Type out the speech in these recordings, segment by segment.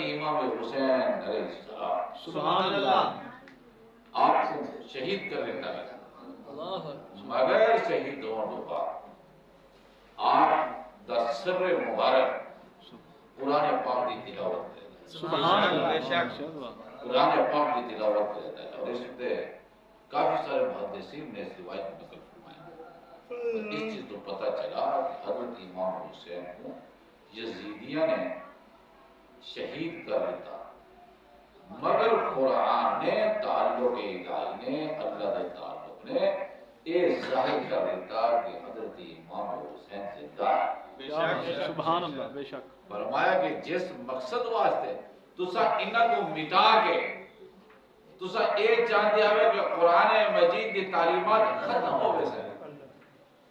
امام حسین علیہ السلام سبحان اللہ آپ کو شہید کر لیتا ہے مگر شہید ہوں تو آپ دا سر مبارک قرآن پاک دی تلاوت کرتا ہے سبحان اللہ قرآن پاک دی تلاوت کرتا ہے اور اس پہ کافی سارے محدثین نے اس روایت کو نقل فرمایا اور اس چیز تو پتہ چلا کہ حضرت امام حسین کو یزیدیہ نے شہید کر دیتا مگر قرآن نے تعلق الہی نے اللہ کے تعلق نے یہ ظاہر کر دیتا کہ حضرت امام حسین زندہ ہے سبحان اللہ بے شک فرمایا کہ جس مقصد واسطے تسا انہاں کو مٹا کے تسا یہ چاہتے ہوئے کہ قرآن مجید کی تعلیمات ختم ہو گئے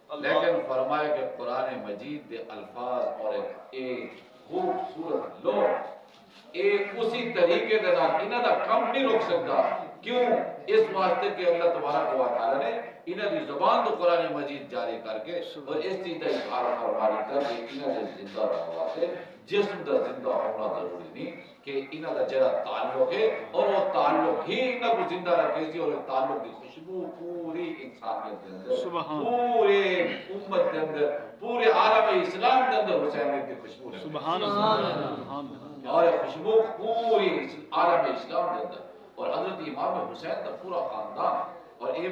لیکن فرمایا کہ قرآن مجید کے الفاظ اور ایک خوبصورت لوگ ایک اسی طریقے دے نال انہاں دا کم نہیں روک سکتا کیوں اس واسطے کہ اللہ تبارک و تعالی نے انہاں دی زبان تو قرآن مجید جاری کر کے اور اس چیز کا اظہار فرما دیتا کہ انہاں دے زندہ رہنے واسطے جسم دا زندہ ہونا ضروری نہیں کہ انہاں دا جڑا تعلق ہے اور وہ تعلق ہی انہاں کو زندہ رکھے سی اور تعلق کی خوشبو پوری انسانیت کے اندر پورے امت کے اندر پورے عالم اسلام کے اندر حسین کی خوشبو ہے سبحان اللہ اور خوشبو پوری عالم اسلام کے اندر اور حضرت امام حسین کا پورا خاندان اور یہ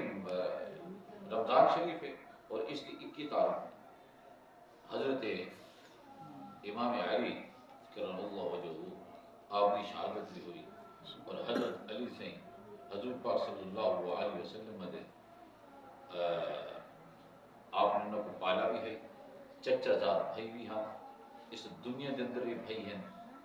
رمضان شریف ہے اور اس کی 21 تاریخ حضرت امام علی کرم اللہ وجہہ آپ کی شہادت بھی ہوئی اور حضرت علی سے حضور پاک صلی اللہ علیہ وسلم نے آپ نے انہوں کو پالا بھی ہے چچا زاد بھائی بھی ہاں اس دنیا کے اندر بھی بھائی ہیں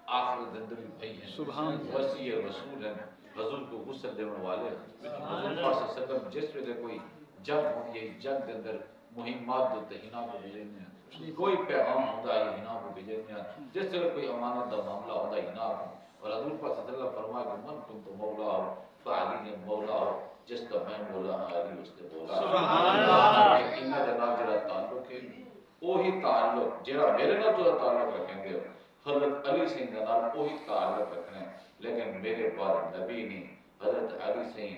آخرت کے اندر بھی بھائی ہیں وسیع رسول ہیں حضور کو غسل دینے والے حضور پاک صلی اللہ علیہ وسلم جس ویلے کوئی جنگ ہوتی ہے جنگ کے اندر مہمات دیتے ہنا کو بھیجنے ہیں کوئی پیغام ہوتا ہے ہنا کو بھیجنے ہیں جس ویلے کوئی امانت دا معاملہ ہوتا ہے ہنا کو اور حضور پاک صلی اللہ علیہ وسلم فرمایا کہ من کن تو مولا ہو فعلی نے مولا ہو جس کا میں مولا ہوں علی اس کے مولا سبحان اللہ انہا جناب جڑا تعلق ہے وہی تعلق جڑا میرے نال جو تعلق رکھیں گے حضرت علی سے نال وہی تعلق رکھنا لیکن میرے بعد نبی نے حضرت علی سے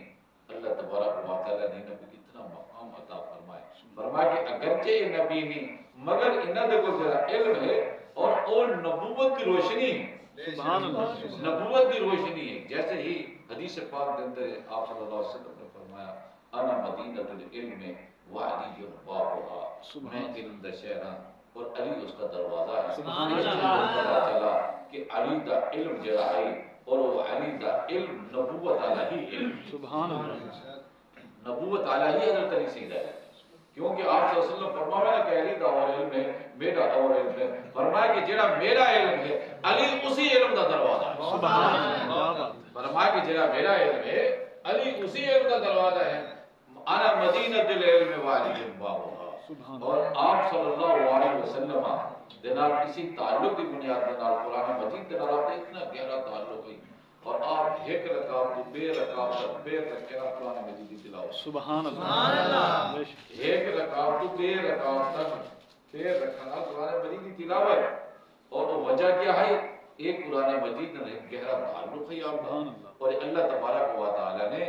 اللہ تبارک و تعالی نے نبی اتنا مقام عطا فرمایا کہ اگرچہ یہ نبی نہیں مگر انہاں دے کول جڑا علم ہے اور وہ نبوت کی روشنی ہے سبحان اللہ نبوت کی روشنی ہے جیسے ہی حدیث پاک کے اندر آپ صلی اللہ علیہ وسلم نے فرمایا انا مدینۃ العلم وعلی بابها میں علم دا شہر ہوں اور علی اس کا دروازہ ہے سبحان اللہ پتہ چلا کہ علی دا علم جڑا ہے اور وہ علی دا علم نبوت علیہ علم سبحان اللہ نبوت علیہ حضرت علی سے ہے کیونکہ آپ صلی اللہ علیہ وسلم فرمایا کہ علی دا اور علم ہے میرا اور علم ہے فرمایا کہ جڑا میرا علم ہے علی اسی علم دا دروازہ ہے سبحان اللہ فرمایا کہ جڑا میرا علم ہے علی اسی علم دا دروازہ ہے انا مدینۃ العلم وعلی بابها اور آپ صلی اللہ علیہ وسلم دنال کسی تعلق کی بنیاد دنال قرآن مجید دنال آپ اتنا گہرا تعلق ہے اور آپ ایک رکعت تو بے رکعت تک بے رکعت قرآن مجید کی تلاوت سبحان اللہ ایک رکعت تو بے رکعت تک بے رکعت قرآن مجید کی تلاوت اور وہ وجہ کیا ہے ایک قرآن مجید نے گہرا تعلق ہے آپ کا اور اللہ تبارک و تعالی نے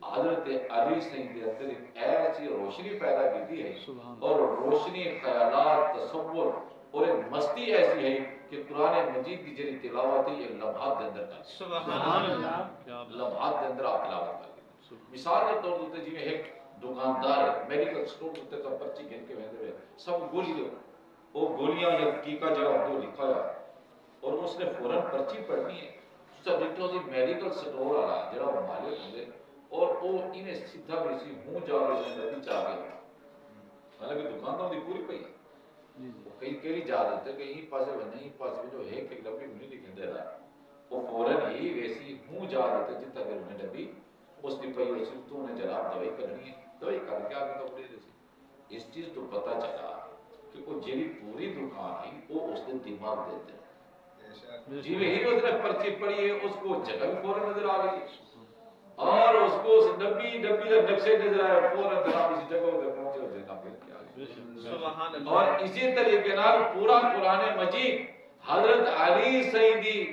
حضرت علی سے اندر ایسی روشنی پیدا کی ہے اور روشنی خیالات تصور اور ایک مستی ایسی ہے کہ قرآن مجید کی جنہی تلاوت ہے یہ لمحات کے اندر کر سبحان اللہ لمحات کے اندر آپ تلاوت کر مثال کے طور پر جی میں ایک دکاندار ہے میڈیکل سٹور ہوتے کا پرچی گھن کے وہدے ہوئے سب گولی دو وہ گولیاں یا ٹیکہ جگہ دو لکھا ہے اور اس نے فوراً پرچی پڑھنی ہے سب لکھتا ہوتی میڈیکل سٹور آ جڑا وہ مالک ہوتے اور وہ انہیں سیدھا بھی سی ہوں جا رہے ہیں نبی چاہ گیا حالانکہ دکاندوں دی پوری پئی کئی کئی جا دیتے کہ یہیں پاسے وہ نہیں پاسے جو ہے کہ لبی نہیں لکھیں دے رہا وہ فوراً ہی ویسی ہوں جا دیتے جتا کہ انہیں نبی اس دی پئی رسول تو انہیں جناب دوائی کرنی ہے دوائی کر کے آگے کپڑے دیسی اس چیز تو پتہ چلا کہ وہ جیلی پوری دکان ہے وہ اس نے دماغ دیتے ہیں جی میں ہی اس نے پرچی پڑھی ہے اس کو جگہ بھی فوراً نظر آ گئی اور اس کو نبی کا نقشے نظر آیا فوراً جناب اسی جگہ پر پہنچے اور جناب پھر کیا اور اسی طریقے نال پورا قرآن مجید حضرت علی سیدی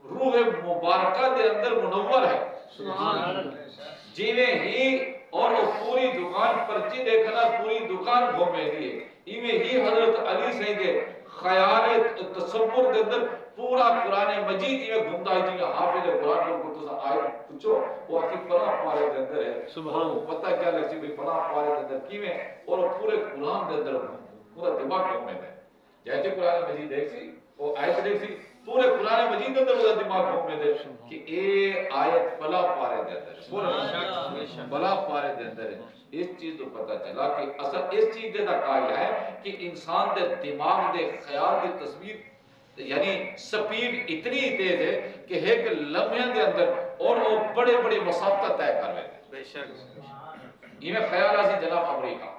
روح مبارکہ دے اندر منور ہے سبحان اللہ جیویں ہی اور وہ پوری دکان پرچی دیکھنا پوری دکان گھومے دی ایویں ہی حضرت علی سہی دے خیال تصور دے اندر پورا قرآن مجید ایویں گھومتا ہے جی حافظ قرآن کو تو آیت پوچھو وہ اکی فلاں پارے دے اندر ہے سبحان وہ پتہ کیا لگتی بھی فلاں پارے دے اندر کیویں اور وہ پورے قرآن دے اندر پورا دماغ گھومے دے جیسے قرآن مجید دیکھ سی وہ آیت دیکھ سی پورے قرآن مجید دے اندر وہ دماغ گھومے دے کہ اے آیت فلاں پارے دے اندر فلاں پارے دے اندر ہے اس چیز تو پتہ چلا کہ اصل اس چیز دا قائل ہے کہ انسان دے دماغ دے خیال دی تصویر یعنی سپیڈ اتنی تیز ہے کہ ایک لمحے دے اندر اور وہ بڑے بڑے مسافت طے کر لیتے بے شک یہ میں خیال آسی جناب امریکہ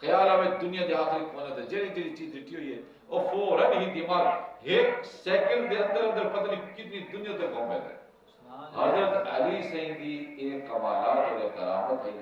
خیال آوے دنیا دے آخری کونے تے جڑی جڑی چیز ڈٹی ہوئی ہے وہ فوراً ہی دماغ ایک سیکنڈ دے اندر اندر پتہ نہیں کتنی دنیا تک گھوم ہے حضرت علی سین کی ایک کمالات اور کرامت ہے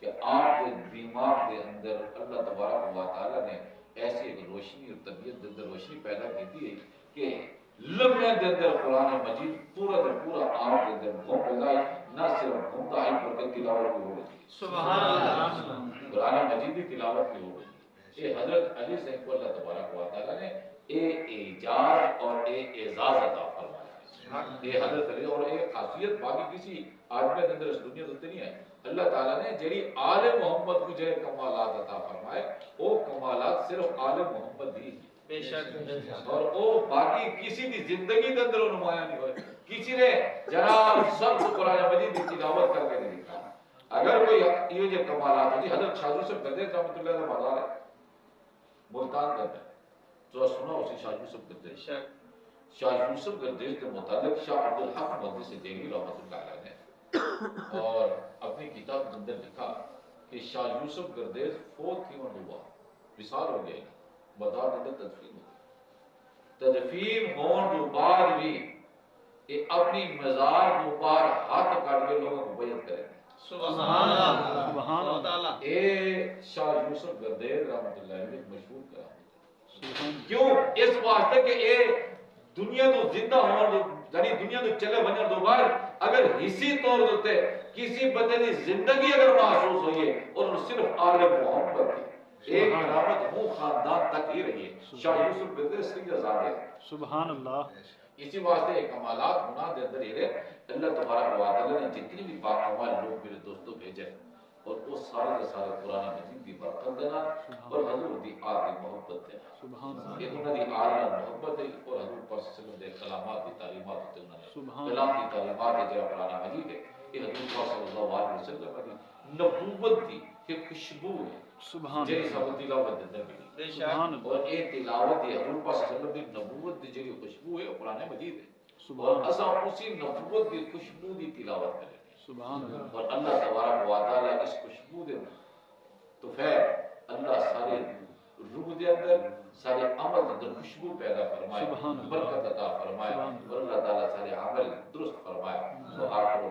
کہ آپ کے دماغ کے اندر اللہ تبارک و تعالی نے ایسی ایک روشنی اور طبیعت کے اندر روشنی پیدا کی ہے کہ لمحے کے اندر قرآن مجید پورا دے پورا آپ کے اندر گھومتا ہے نہ صرف گھومتا ہے بلکہ تلاوت بھی ہو رہی ہے سبحان اللہ قرآن مجید کی تلاوت بھی ہو رہی ہے یہ حضرت علی سے کو اللہ تبارک و تعالی نے اے اعجاز اور اے اعزاز عطا فرمایا یہ حضرت علی اور ایک خاصیت باقی کسی آدمی کے اندر اس دنیا میں نہیں ہے اللہ تعالیٰ نے جڑی آل محمد کو جو کمالات عطا فرمائے وہ کمالات صرف آل محمد دی بے شک اور وہ باقی کسی دی زندگی کے اندر نمایاں نہیں ہوئے کسی نے جناب سب کو قرآن مجید کی تلاوت کر کے نہیں دکھا اگر کوئی یہ جو کمالات ہوتی حضرت شاہ یوسف گردیز رحمۃ اللہ علیہ بازار ہے ملتان کا ہے تو سنا اسی شاہ یوسف گردیز شاہ یوسف گردیز کے متعلق شاہ عبدالحق مدرس دہلوی رحمۃ اللہ علیہ نے اور اپنی کتاب کے اندر لکھا کہ شاہ یوسف گردیز فوت تھی اور ڈوبا وصال ہو گئے بازار کے اندر تدفین ہون تو بعد بھی کہ اپنی مزار کو پار ہاتھ کر کے لوگوں کو بیعت کریں سبحان اللہ سبحان اللہ اے شاہ یوسف گردیز رحمۃ اللہ علیہ مشہور کرام کیوں اس واسطے کہ اے دنیا تو زندہ ہون یعنی دنیا تو چلے بنر دو بار اگر حصی طور ہوتے کسی بندے کی زندگی اگر محسوس ہوئی ہے اور صرف آل محمد تھی ایک کرامت ہوں خاندان تک ہی رہی ہے شاہ یوسف گردیز سنگھ زادے سبحان اللہ اسی واسطے ایک کمالات گناہ دے اندر یہ اللہ تبارک و تعالی نے جتنی بھی باکمال لوگ میرے دوستوں بھیجے اور وہ سارے کے سارے قرآن مجید کی برکت دینا اور حضور دی آل دی محبت دینا یہ انہوں دی آل محبت ہے اور حضور پر وسلم دے کلامات دی تعلیمات تے انہوں نے کلام دی تعلیمات ہے جو قرآن مجید ہے یہ حضور پر صلی اللہ علیہ وسلم کی نبوت دی کہ خوشبو ہے سبحان جی سب تلاوت دے اندر ملی سبحان اللہ اور اے تلاوت دی حضور پاک صلی اللہ علیہ وسلم دی نبوت دی جڑی خوشبو ہے قرآن مجید ہے اور اساں اسی نبوت دی خوشبو دی تلاوت کریں سبحان اللہ اور اللہ تبارک و تعالی اس خوشبو دے تو پھر اللہ سارے روح دے اندر سارے عمل دے اندر خوشبو پیدا فرمائے برکت عطا فرمائے اور اللہ تعالی سارے عمل درست فرمائے تو آخر